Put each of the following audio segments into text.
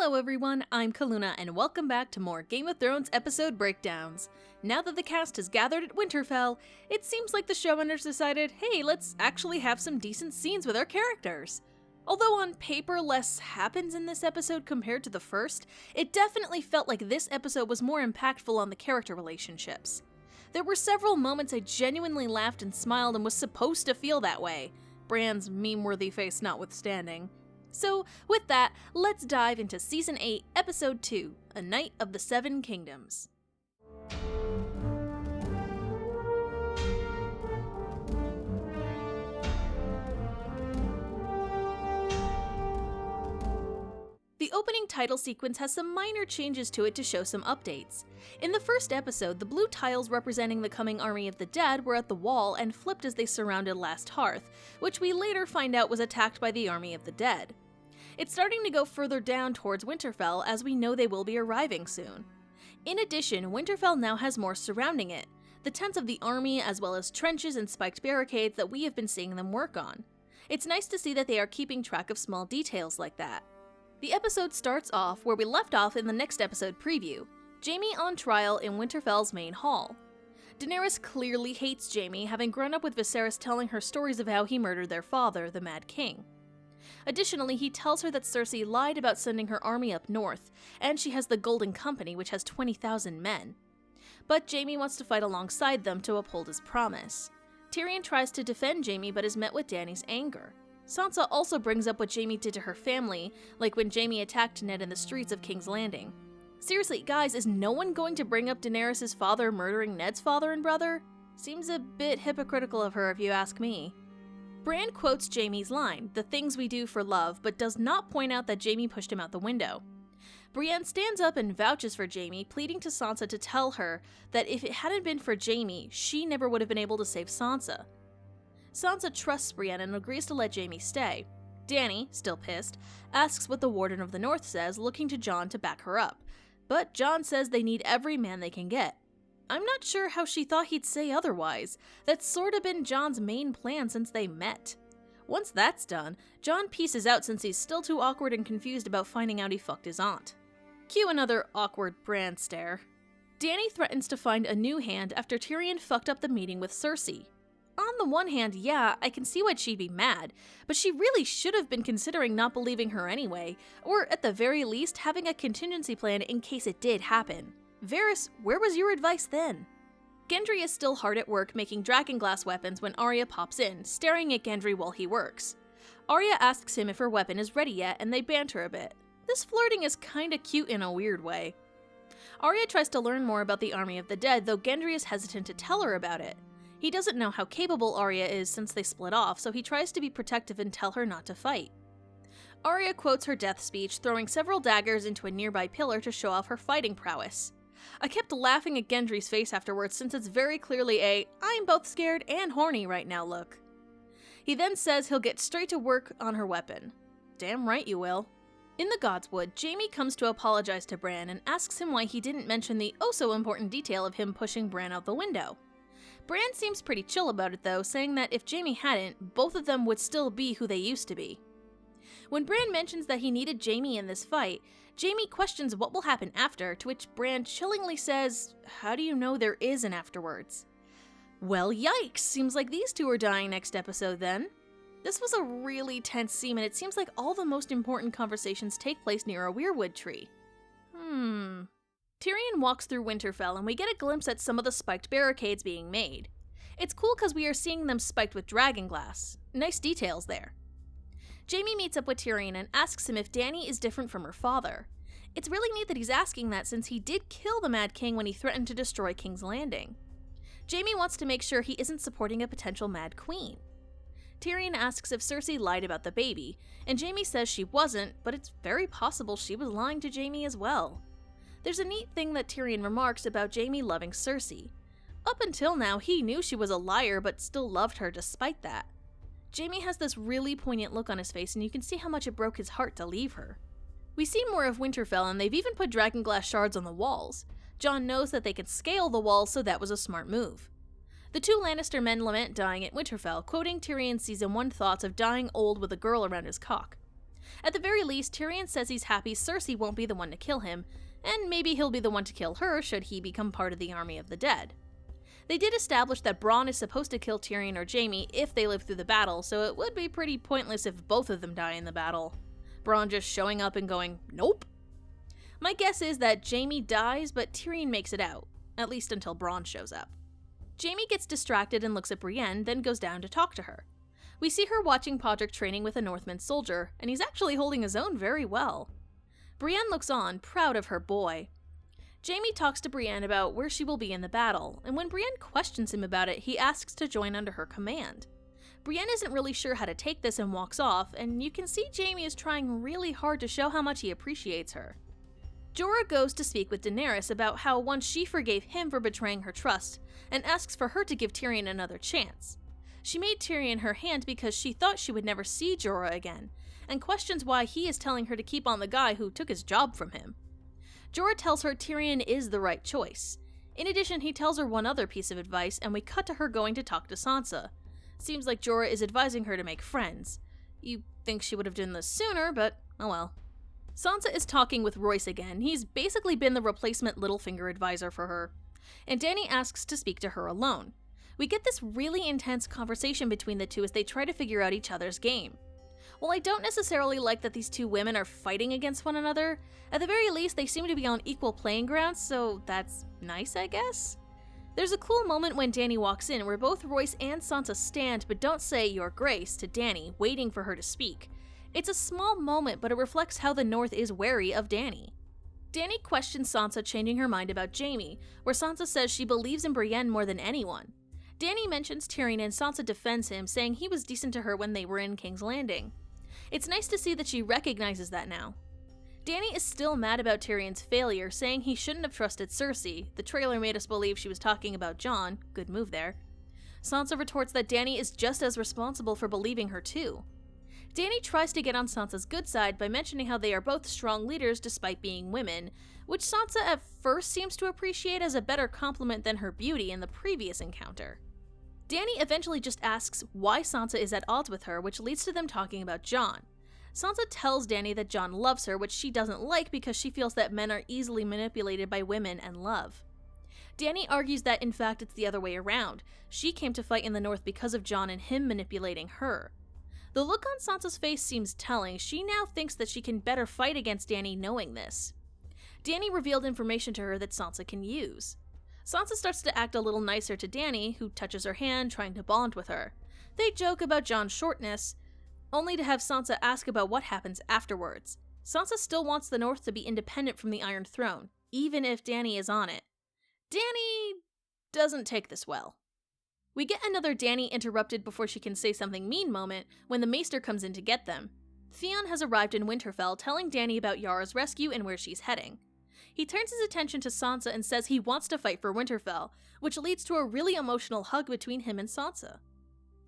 Hello everyone, I'm Calluna and welcome back to more Game of Thrones episode breakdowns. Now that the cast has gathered at Winterfell, it seems like the showrunners decided, hey, let's actually have some decent scenes with our characters. Although on paper less happens in this episode compared to the first, it definitely felt like this episode was more impactful on the character relationships. There were several moments I genuinely laughed and smiled and was supposed to feel that way, Bran's meme-worthy face notwithstanding. So, with that, let's dive into Season 8, Episode 2, A Night of the Seven Kingdoms. The opening title sequence has some minor changes to it to show some updates. In the first episode, the blue tiles representing the coming army of the dead were at the wall and flipped as they surrounded Last Hearth, which we later find out was attacked by the army of the dead. It's starting to go further down towards Winterfell as we know they will be arriving soon. In addition, Winterfell now has more surrounding it, the tents of the army as well as trenches and spiked barricades that we have been seeing them work on. It's nice to see that they are keeping track of small details like that. The episode starts off where we left off in the next episode preview, Jaime on trial in Winterfell's main hall. Daenerys clearly hates Jaime, having grown up with Viserys telling her stories of how he murdered their father, the Mad King. Additionally, he tells her that Cersei lied about sending her army up north, and she has the Golden Company, which has 20,000 men. But Jaime wants to fight alongside them to uphold his promise. Tyrion tries to defend Jaime but is met with Dany's anger. Sansa also brings up what Jaime did to her family, like when Jaime attacked Ned in the streets of King's Landing. Seriously, guys, is no one going to bring up Daenerys' father murdering Ned's father and brother? Seems a bit hypocritical of her if you ask me. Bran quotes Jaime's line, "the things we do for love," but does not point out that Jaime pushed him out the window. Brienne stands up and vouches for Jaime, pleading to Sansa to tell her that if it hadn't been for Jaime, she never would have been able to save Sansa. Sansa trusts Brienne and agrees to let Jaime stay. Dany, still pissed, asks what the Warden of the North says, looking to Jon to back her up. But Jon says they need every man they can get. I'm not sure how she thought he'd say otherwise. That's sorta been Jon's main plan since they met. Once that's done, Jon pieces out since he's still too awkward and confused about finding out he fucked his aunt. Cue another awkward Bran stare. Dany threatens to find a new hand after Tyrion fucked up the meeting with Cersei. On the one hand, yeah, I can see why she'd be mad, but she really should have been considering not believing her anyway, or at the very least having a contingency plan in case it did happen. Varys, where was your advice then? Gendry is still hard at work making dragonglass weapons when Arya pops in, staring at Gendry while he works. Arya asks him if her weapon is ready yet, and they banter a bit. This flirting is kinda cute in a weird way. Arya tries to learn more about the army of the dead, though Gendry is hesitant to tell her about it. He doesn't know how capable Arya is since they split off, so he tries to be protective and tell her not to fight. Arya quotes her death speech, throwing several daggers into a nearby pillar to show off her fighting prowess. I kept laughing at Gendry's face afterwards since it's very clearly a "I'm both scared and horny right now" look. He then says he'll get straight to work on her weapon. Damn right you will. In the Godswood, Jaime comes to apologize to Bran and asks him why he didn't mention the oh-so-important detail of him pushing Bran out the window. Bran seems pretty chill about it though, saying that if Jaime hadn't, both of them would still be who they used to be. When Bran mentions that he needed Jaime in this fight, Jaime questions what will happen after, to which Bran chillingly says, "How do you know there is an afterwards?" Well, yikes, seems like these two are dying next episode then. This was a really tense scene and it seems like all the most important conversations take place near a weirwood tree. Tyrion walks through Winterfell and we get a glimpse at some of the spiked barricades being made. It's cool because we are seeing them spiked with dragonglass. Nice details there. Jaime meets up with Tyrion and asks him if Dany is different from her father. It's really neat that he's asking that since he did kill the Mad King when he threatened to destroy King's Landing. Jaime wants to make sure he isn't supporting a potential Mad Queen. Tyrion asks if Cersei lied about the baby, and Jaime says she wasn't, but it's very possible she was lying to Jaime as well. There's a neat thing that Tyrion remarks about Jaime loving Cersei. Up until now, he knew she was a liar but still loved her despite that. Jaime has this really poignant look on his face and you can see how much it broke his heart to leave her. We see more of Winterfell and they've even put dragonglass shards on the walls. Jon knows that they can scale the walls, so that was a smart move. The two Lannister men lament dying at Winterfell, quoting Tyrion's Season 1 thoughts of dying old with a girl around his cock. At the very least, Tyrion says he's happy Cersei won't be the one to kill him, and maybe he'll be the one to kill her should he become part of the army of the dead. They did establish that Bronn is supposed to kill Tyrion or Jaime if they live through the battle, so it would be pretty pointless if both of them die in the battle. Bronn just showing up and going, nope. My guess is that Jaime dies, but Tyrion makes it out, at least until Bronn shows up. Jaime gets distracted and looks at Brienne, then goes down to talk to her. We see her watching Podrick training with a Northman soldier, and he's actually holding his own very well. Brienne looks on, proud of her boy. Jaime talks to Brienne about where she will be in the battle, and when Brienne questions him about it, he asks to join under her command. Brienne isn't really sure how to take this and walks off, and you can see Jaime is trying really hard to show how much he appreciates her. Jorah goes to speak with Daenerys about how once she forgave him for betraying her trust, and asks for her to give Tyrion another chance. She made Tyrion her hand because she thought she would never see Jorah again, and questions why he is telling her to keep on the guy who took his job from him. Jorah tells her Tyrion is the right choice. In addition, he tells her one other piece of advice, and we cut to her going to talk to Sansa. Seems like Jorah is advising her to make friends. You think she would have done this sooner, but oh well. Sansa is talking with Royce again. He's basically been the replacement Littlefinger advisor for her. And Dany asks to speak to her alone. We get this really intense conversation between the two as they try to figure out each other's game. While I don't necessarily like that these two women are fighting against one another, at the very least they seem to be on equal playing ground, so that's nice, I guess? There's a cool moment when Dany walks in where both Royce and Sansa stand but don't say "Your Grace" to Dany, waiting for her to speak. It's a small moment, but it reflects how the North is wary of Dany. Dany questions Sansa changing her mind about Jaime, where Sansa says she believes in Brienne more than anyone. Dany mentions Tyrion and Sansa defends him, saying he was decent to her when they were in King's Landing. It's nice to see that she recognizes that now. Dany is still mad about Tyrion's failure, saying he shouldn't have trusted Cersei. The trailer made us believe she was talking about Jon. Good move there. Sansa retorts that Dany is just as responsible for believing her too. Dany tries to get on Sansa's good side by mentioning how they are both strong leaders despite being women, which Sansa at first seems to appreciate as a better compliment than her beauty in the previous encounter. Dany eventually just asks why Sansa is at odds with her, which leads to them talking about Jon. Sansa tells Dany that Jon loves her, which she doesn't like because she feels that men are easily manipulated by women and love. Dany argues that in fact it's the other way around. She came to fight in the North because of Jon and him manipulating her. The look on Sansa's face seems telling. She now thinks that she can better fight against Dany knowing this. Dany revealed information to her that Sansa can use. Sansa starts to act a little nicer to Dany, who touches her hand, trying to bond with her. They joke about Jon's shortness, only to have Sansa ask about what happens afterwards. Sansa still wants the North to be independent from the Iron Throne, even if Dany is on it. Dany doesn't take this well. We get another Dany interrupted before she can say something mean moment when the Maester comes in to get them. Theon has arrived in Winterfell, telling Dany about Yara's rescue and where she's heading. He turns his attention to Sansa and says he wants to fight for Winterfell, which leads to a really emotional hug between him and Sansa.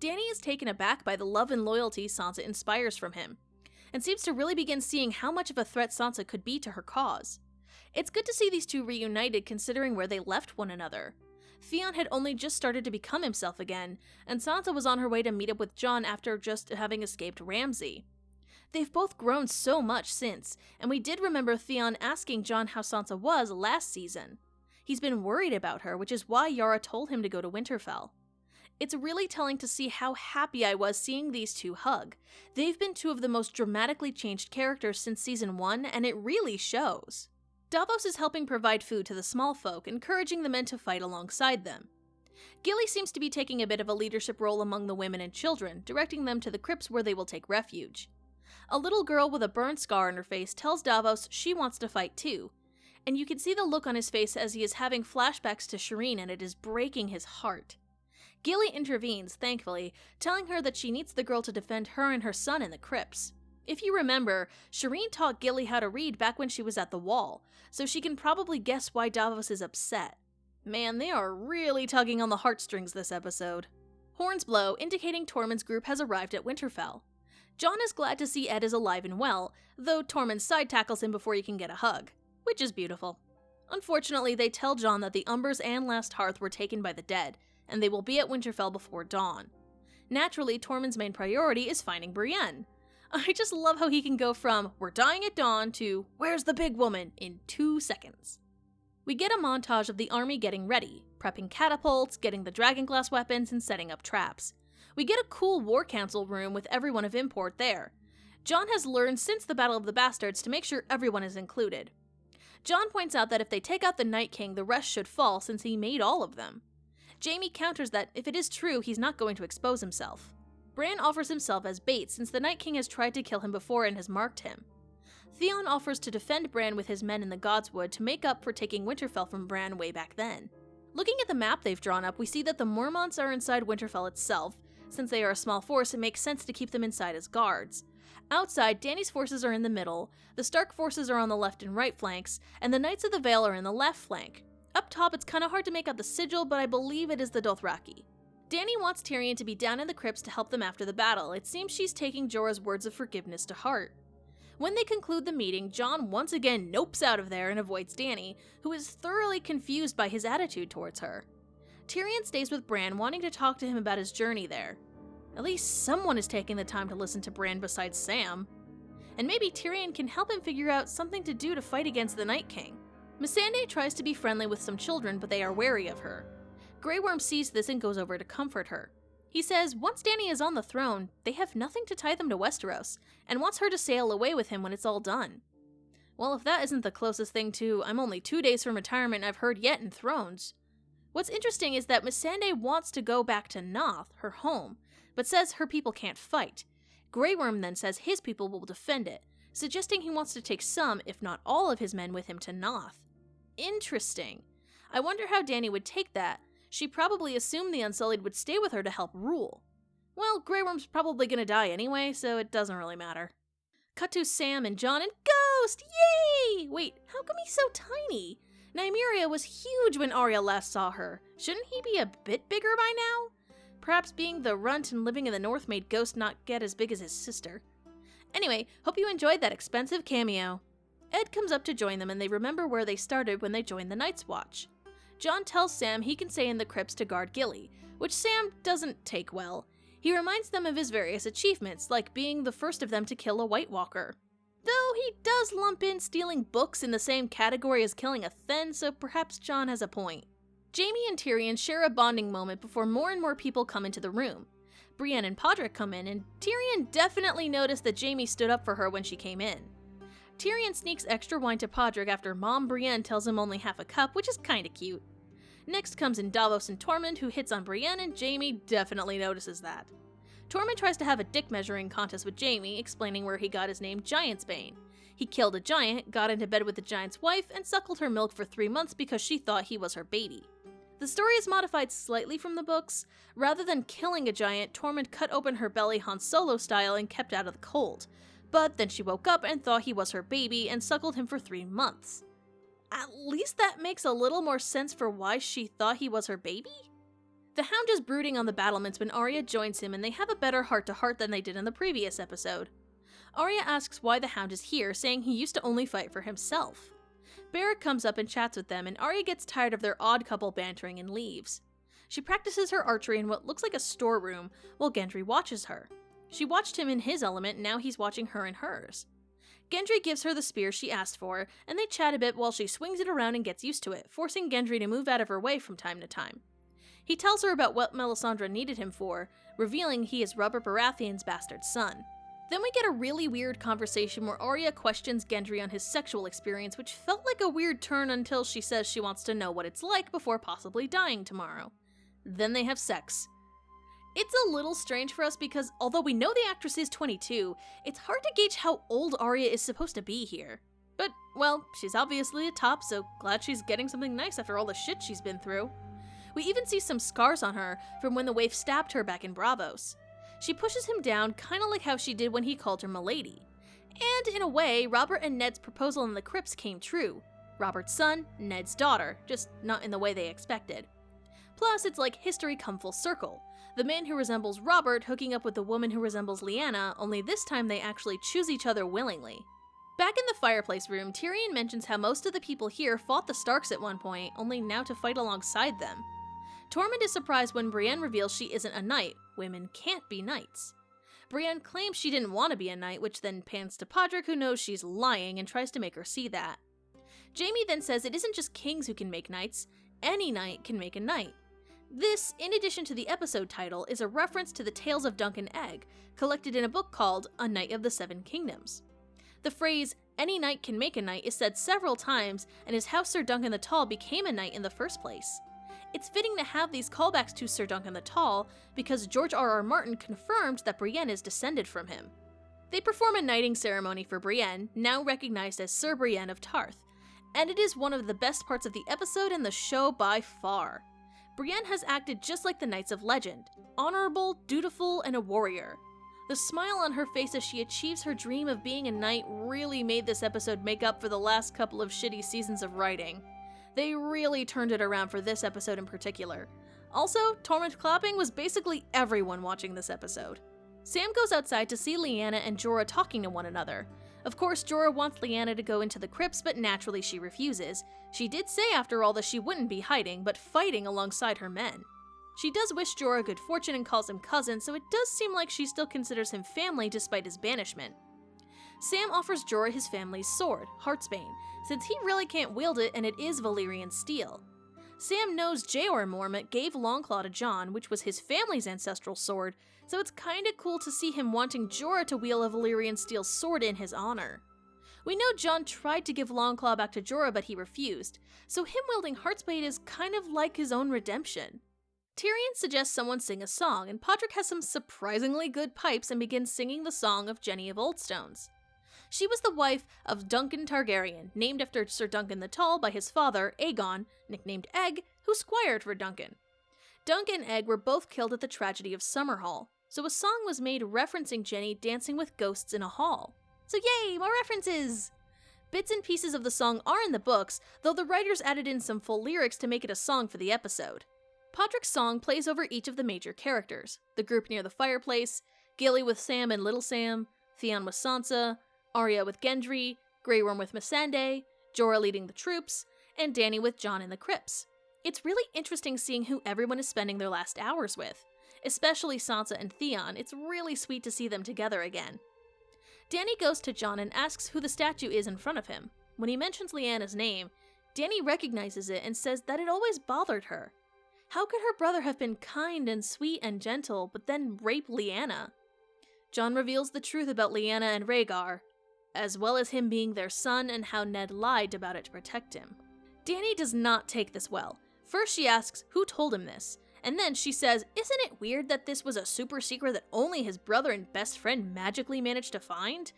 Dany is taken aback by the love and loyalty Sansa inspires from him, and seems to really begin seeing how much of a threat Sansa could be to her cause. It's good to see these two reunited considering where they left one another. Theon had only just started to become himself again, and Sansa was on her way to meet up with Jon after just having escaped Ramsay. They've both grown so much since, and we did remember Theon asking Jon how Sansa was last season. He's been worried about her, which is why Yara told him to go to Winterfell. It's really telling to see how happy I was seeing these two hug. They've been two of the most dramatically changed characters since season 1, and it really shows. Davos is helping provide food to the small folk, encouraging the men to fight alongside them. Gilly seems to be taking a bit of a leadership role among the women and children, directing them to the crypts where they will take refuge. A little girl with a burn scar on her face tells Davos she wants to fight too, and you can see the look on his face as he is having flashbacks to Shireen, and it is breaking his heart. Gilly intervenes, thankfully, telling her that she needs the girl to defend her and her son in the crypts. If you remember, Shireen taught Gilly how to read back when she was at the Wall, so she can probably guess why Davos is upset. Man, they are really tugging on the heartstrings this episode. Horns blow, indicating Tormund's group has arrived at Winterfell. Jon is glad to see Ed is alive and well, though Tormund side tackles him before he can get a hug, which is beautiful. Unfortunately, they tell Jon that the Umbers and Last Hearth were taken by the dead, and they will be at Winterfell before dawn. Naturally, Tormund's main priority is finding Brienne. I just love how he can go from, "we're dying at dawn" to, "where's the big woman?" in 2 seconds. We get a montage of the army getting ready, prepping catapults, getting the dragonglass weapons, and setting up traps. We get a cool war council room with everyone of import there. Jon has learned since the Battle of the Bastards to make sure everyone is included. Jon points out that if they take out the Night King, the rest should fall since he made all of them. Jaime counters that if it is true, he's not going to expose himself. Bran offers himself as bait since the Night King has tried to kill him before and has marked him. Theon offers to defend Bran with his men in the Godswood to make up for taking Winterfell from Bran way back then. Looking at the map they've drawn up, we see that the Mormonts are inside Winterfell itself. Since they are a small force, it makes sense to keep them inside as guards. Outside, Dany's forces are in the middle, the Stark forces are on the left and right flanks, and the Knights of the Vale are in the left flank. Up top, it's kinda hard to make out the sigil, but I believe it is the Dothraki. Dany wants Tyrion to be down in the crypts to help them after the battle. It seems she's taking Jorah's words of forgiveness to heart. When they conclude the meeting, Jon once again nopes out of there and avoids Dany, who is thoroughly confused by his attitude towards her. Tyrion stays with Bran, wanting to talk to him about his journey there. At least someone is taking the time to listen to Bran besides Sam. And maybe Tyrion can help him figure out something to do to fight against the Night King. Missandei tries to be friendly with some children, but they are wary of her. Grey Worm sees this and goes over to comfort her. He says once Dany is on the throne, they have nothing to tie them to Westeros, and wants her to sail away with him when it's all done. Well, if that isn't the closest thing to "I'm only 2 days from retirement" I've heard yet in Thrones. What's interesting is that Missandei wants to go back to Noth, her home, but says her people can't fight. Grey Worm then says his people will defend it, suggesting he wants to take some, if not all, of his men with him to Noth. Interesting. I wonder how Dany would take that. She probably assumed the Unsullied would stay with her to help rule. Well, Grey Worm's probably gonna die anyway, so it doesn't really matter. Cut to Sam and Jon and Ghost! Yay! Wait, how come he's so tiny? Nymeria was huge when Arya last saw her. Shouldn't he be a bit bigger by now? Perhaps being the runt and living in the north made Ghost not get as big as his sister. Anyway, hope you enjoyed that expensive cameo. Ed comes up to join them and they remember where they started when they joined the Night's Watch. Jon tells Sam he can stay in the crypts to guard Gilly, which Sam doesn't take well. He reminds them of his various achievements, like being the first of them to kill a White Walker. Though he does lump in stealing books in the same category as killing a Thenn, so perhaps Jon has a point. Jaime and Tyrion share a bonding moment before more and more people come into the room. Brienne and Podrick come in, and Tyrion definitely noticed that Jaime stood up for her when she came in. Tyrion sneaks extra wine to Podrick after Mom Brienne tells him only half a cup, which is kinda cute. Next comes in Davos and Tormund, who hits on Brienne, and Jaime definitely notices that. Tormund tries to have a dick measuring contest with Jaime, explaining where he got his name Giantsbane. He killed a giant, got into bed with the giant's wife, and suckled her milk for 3 months because she thought he was her baby. The story is modified slightly from the books. Rather than killing a giant, Tormund cut open her belly Han Solo style and kept out of the cold. But then she woke up and thought he was her baby and suckled him for 3 months. At least that makes a little more sense for why she thought he was her baby? The Hound is brooding on the battlements when Arya joins him and they have a better heart-to-heart than they did in the previous episode. Arya asks why the Hound is here, saying he used to only fight for himself. Beric comes up and chats with them, and Arya gets tired of their odd couple bantering and leaves. She practices her archery in what looks like a storeroom, while Gendry watches her. She watched him in his element, and now he's watching her in hers. Gendry gives her the spear she asked for, and they chat a bit while she swings it around and gets used to it, forcing Gendry to move out of her way from time to time. He tells her about what Melisandre needed him for, revealing he is Robert Baratheon's bastard son. Then we get a really weird conversation where Arya questions Gendry on his sexual experience, which felt like a weird turn until she says she wants to know what it's like before possibly dying tomorrow. Then they have sex. It's a little strange for us because, although we know the actress is 22, it's hard to gauge how old Arya is supposed to be here. But, well, she's obviously a top, so glad she's getting something nice after all the shit she's been through. We even see some scars on her from when the waif stabbed her back in Braavos. She pushes him down, kinda like how she did when he called her Milady. And in a way, Robert and Ned's proposal in the crypts came true. Robert's son, Ned's daughter, just not in the way they expected. Plus, it's like history come full circle. The man who resembles Robert hooking up with the woman who resembles Lyanna, only this time they actually choose each other willingly. Back in the fireplace room, Tyrion mentions how most of the people here fought the Starks at one point, only now to fight alongside them. Tormund is surprised when Brienne reveals she isn't a knight. Women can't be knights. Brienne claims she didn't want to be a knight, which then pans to Podrick, who knows she's lying and tries to make her see that. Jaime then says it isn't just kings who can make knights, any knight can make a knight. This, in addition to the episode title, is a reference to the Tales of Dunk and Egg, collected in a book called A Knight of the Seven Kingdoms. The phrase, any knight can make a knight, is said several times and is how Sir Duncan the Tall became a knight in the first place. It's fitting to have these callbacks to Sir Duncan the Tall because George R.R. Martin confirmed that Brienne is descended from him. They perform a knighting ceremony for Brienne, now recognized as Sir Brienne of Tarth, and it is one of the best parts of the episode and the show by far. Brienne has acted just like the knights of legend, honorable, dutiful, and a warrior. The smile on her face as she achieves her dream of being a knight really made this episode make up for the last couple of shitty seasons of writing. They really turned it around for this episode in particular. Also, Tormund clapping was basically everyone watching this episode. Sam goes outside to see Lyanna and Jorah talking to one another. Of course, Jorah wants Lyanna to go into the crypts, but naturally she refuses. She did say after all that she wouldn't be hiding, but fighting alongside her men. She does wish Jorah good fortune and calls him cousin, so it does seem like she still considers him family despite his banishment. Sam offers Jorah his family's sword, Heartsbane, since he really can't wield it and it is Valyrian steel. Sam knows Jeor Mormont gave Longclaw to Jon, which was his family's ancestral sword, so it's kinda cool to see him wanting Jorah to wield a Valyrian steel sword in his honor. We know Jon tried to give Longclaw back to Jorah, but he refused, so him wielding Heartsbane is kind of like his own redemption. Tyrion suggests someone sing a song, and Podrick has some surprisingly good pipes and begins singing the song of Jenny of Oldstones. She was the wife of Duncan Targaryen, named after Sir Duncan the Tall by his father, Aegon, nicknamed Egg, who squired for Duncan. Duncan and Egg were both killed at the tragedy of Summerhall, so a song was made referencing Jenny dancing with ghosts in a hall. So yay, more references! Bits and pieces of the song are in the books, though the writers added in some full lyrics to make it a song for the episode. Podrick's song plays over each of the major characters: the group near the fireplace, Gilly with Sam and Little Sam, Theon with Sansa, Arya with Gendry, Grey Worm with Missandei, Jorah leading the troops, and Dany with Jon in the crypts. It's really interesting seeing who everyone is spending their last hours with. Especially Sansa and Theon, it's really sweet to see them together again. Dany goes to Jon and asks who the statue is in front of him. When he mentions Lyanna's name, Dany recognizes it and says that it always bothered her. How could her brother have been kind and sweet and gentle, but then rape Lyanna? Jon reveals the truth about Lyanna and Rhaegar, as well as him being their son and how Ned lied about it to protect him. Dany does not take this well. First she asks who told him this, and then she says, isn't it weird that this was a super secret that only his brother and best friend magically managed to find?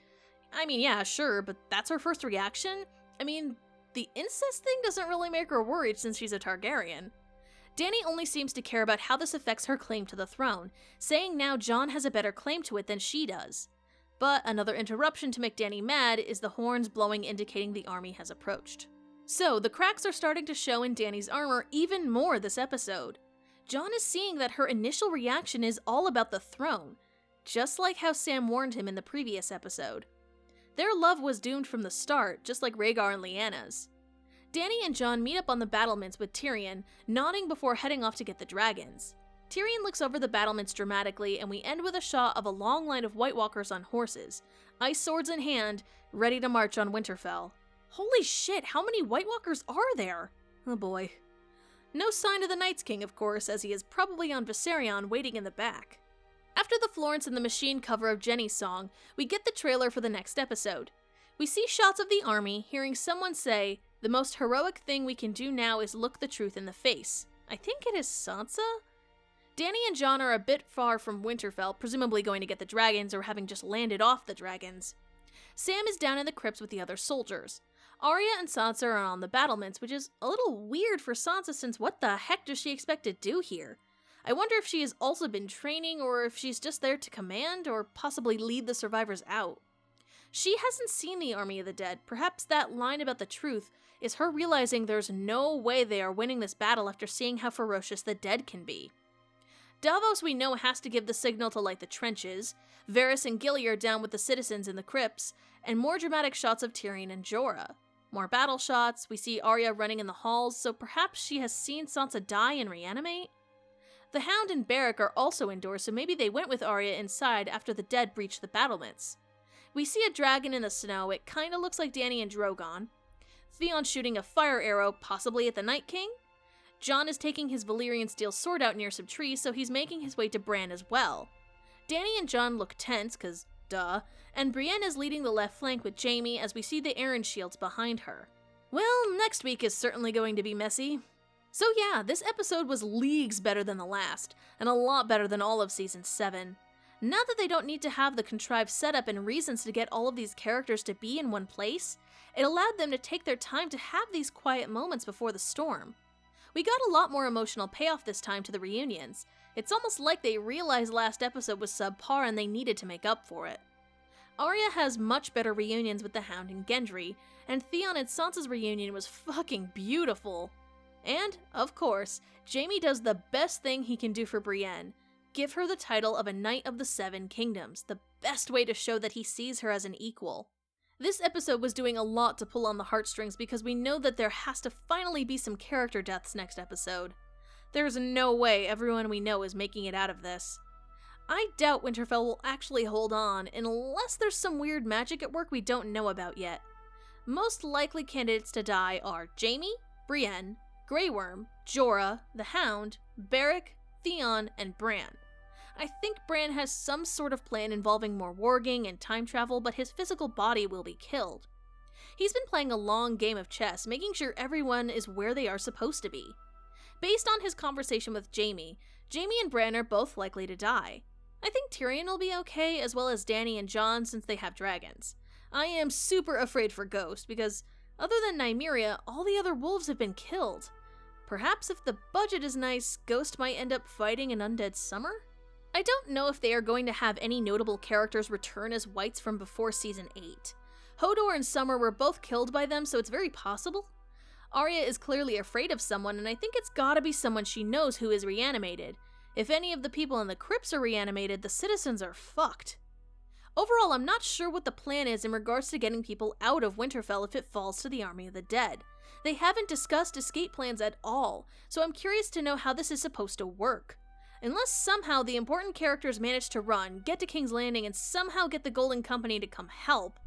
I mean, yeah, sure, but that's her first reaction? I mean, the incest thing doesn't really make her worried since she's a Targaryen. Dany only seems to care about how this affects her claim to the throne, saying now Jon has a better claim to it than she does. But another interruption to make Dany mad is the horns blowing indicating the army has approached. So, the cracks are starting to show in Dany's armor even more this episode. Jon is seeing that her initial reaction is all about the throne, just like how Sam warned him in the previous episode. Their love was doomed from the start, just like Rhaegar and Lyanna's. Dany and Jon meet up on the battlements with Tyrion, nodding before heading off to get the dragons. Tyrion looks over the battlements dramatically, and we end with a shot of a long line of White Walkers on horses, ice swords in hand, ready to march on Winterfell. Holy shit, how many White Walkers are there? Oh boy. No sign of the Night's King, of course, as he is probably on Viserion waiting in the back. After the Florence and the Machine cover of Jenny's song, we get the trailer for the next episode. We see shots of the army, hearing someone say, "The most heroic thing we can do now is look the truth in the face." I think it is Sansa? Dany and Jon are a bit far from Winterfell, presumably going to get the dragons or having just landed off the dragons. Sam is down in the crypts with the other soldiers. Arya and Sansa are on the battlements, which is a little weird for Sansa since what the heck does she expect to do here? I wonder if she has also been training or if she's just there to command or possibly lead the survivors out. She hasn't seen the Army of the Dead. Perhaps that line about the truth is her realizing there's no way they are winning this battle after seeing how ferocious the dead can be. Davos, we know, has to give the signal to light the trenches. Varys and Gilly are down with the citizens in the crypts, and more dramatic shots of Tyrion and Jorah. More battle shots, we see Arya running in the halls, so perhaps she has seen Sansa die and reanimate? The Hound and Beric are also indoors, so maybe they went with Arya inside after the dead breached the battlements. We see a dragon in the snow. It kinda looks like Dany and Drogon. Theon shooting a fire arrow, possibly at the Night King. Jon is taking his Valyrian steel sword out near some trees, so he's making his way to Bran as well. Dany and Jon look tense, cause duh, and Brienne is leading the left flank with Jaime as we see the Aaron shields behind her. Well, next week is certainly going to be messy. So yeah, this episode was leagues better than the last, and a lot better than all of Season 7. Now that they don't need to have the contrived setup and reasons to get all of these characters to be in one place, it allowed them to take their time to have these quiet moments before the storm. We got a lot more emotional payoff this time to the reunions. It's almost like they realized last episode was subpar and they needed to make up for it. Arya has much better reunions with the Hound and Gendry, and Theon and Sansa's reunion was fucking beautiful. And, of course, Jaime does the best thing he can do for Brienne. Give her the title of a Knight of the Seven Kingdoms, the best way to show that he sees her as an equal. This episode was doing a lot to pull on the heartstrings because we know that there has to finally be some character deaths next episode. There's no way everyone we know is making it out of this. I doubt Winterfell will actually hold on unless there's some weird magic at work we don't know about yet. Most likely candidates to die are Jaime, Brienne, Grey Worm, Jorah, the Hound, Beric, Theon, and Bran. I think Bran has some sort of plan involving more warging and time travel, but his physical body will be killed. He's been playing a long game of chess, making sure everyone is where they are supposed to be. Based on his conversation with Jaime and Bran are both likely to die. I think Tyrion will be okay, as well as Dany and Jon since they have dragons. I am super afraid for Ghost, because other than Nymeria, all the other wolves have been killed. Perhaps if the budget is nice, Ghost might end up fighting an undead Summer? I don't know if they are going to have any notable characters return as whites from before Season 8. Hodor and Summer were both killed by them, so it's very possible. Arya is clearly afraid of someone, and I think it's gotta be someone she knows who is reanimated. If any of the people in the crypts are reanimated, the citizens are fucked. Overall, I'm not sure what the plan is in regards to getting people out of Winterfell if it falls to the army of the dead. They haven't discussed escape plans at all, so I'm curious to know how this is supposed to work. Unless somehow the important characters manage to run, get to King's Landing, and somehow get the Golden Company to come help,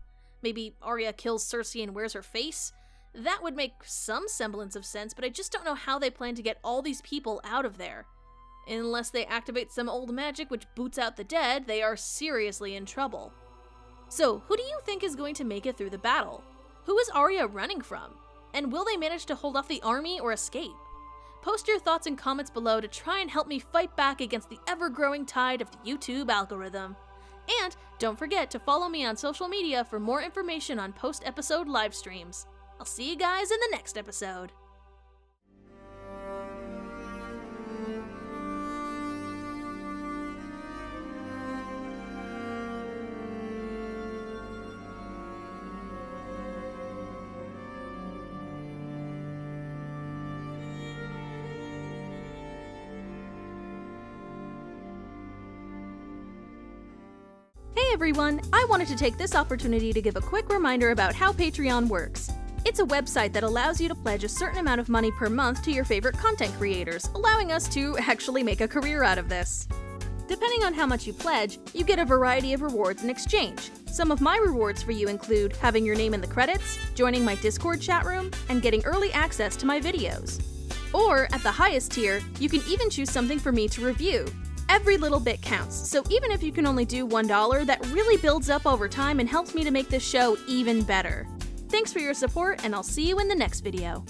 maybe Arya kills Cersei and wears her face, that would make some semblance of sense, but I just don't know how they plan to get all these people out of there. Unless they activate some old magic which boots out the dead, they are seriously in trouble. So, who do you think is going to make it through the battle? Who is Arya running from? And will they manage to hold off the army or escape? Post your thoughts and comments below to try and help me fight back against the ever-growing tide of the YouTube algorithm. And don't forget to follow me on social media for more information on post-episode live streams. I'll see you guys in the next episode. Hey everyone, I wanted to take this opportunity to give a quick reminder about how Patreon works. It's a website that allows you to pledge a certain amount of money per month to your favorite content creators, allowing us to actually make a career out of this. Depending on how much you pledge, you get a variety of rewards in exchange. Some of my rewards for you include having your name in the credits, joining my Discord chat room, and getting early access to my videos. Or, at the highest tier, you can even choose something for me to review. Every little bit counts, so even if you can only do $1, that really builds up over time and helps me to make this show even better. Thanks for your support, and I'll see you in the next video.